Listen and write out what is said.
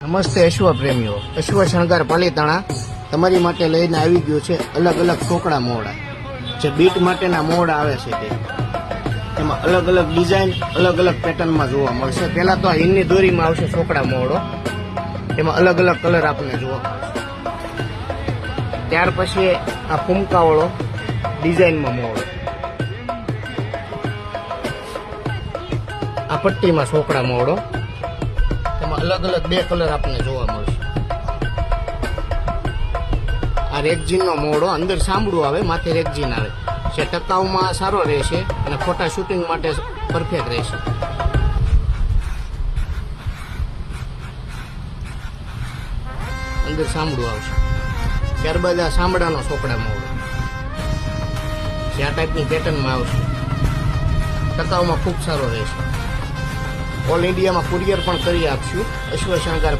નમસ્તે અશ્વ પ્રેમીઓ, અશ્વ શણગાર પાલીતાણા તમારી માટે લઈને આવી ગયો છે અલગ અલગ સોકડા મોહડા. જે બીટ માટેના મોહડા આવે છે તે એમાં અલગ અલગ ડિઝાઇન અલગ અલગ પેટર્નમાં જોવા મળશે. પહેલા તો આ હિંગની દોરીમાં આવશે સોકડા મોહડો, એમાં અલગ અલગ કલર આપણને જોવા મળશે. ત્યાર પછી આ ફૂમકાવાળો ડિઝાઇનમાં મોહડો, આ પટ્ટીમાં સોકડા મોહડો, અલગ અલગ બે કલર આપણને જોવા મળશે. આ રેગઝીન નો મોહડો, અંદર સાંભળું આવે, માથે રેગઝીન આવે, જે ટકાઉમાં સારો રહેશે અને ફોટા શૂટિંગ માટે પરફેક્ટ રહેશે. અંદર સાંભળું આવશે. ત્યારબાદ આ સાંભળાનો સોકડા મોહડો, જે આ ટાઈપની પેટર્નમાં આવશે, ટકાઉમાં ખૂબ સારો રહેશે. ઓલ ઇન્ડિયામાં કુરિયર પણ કરી આપશું. અશ્વ શણગાર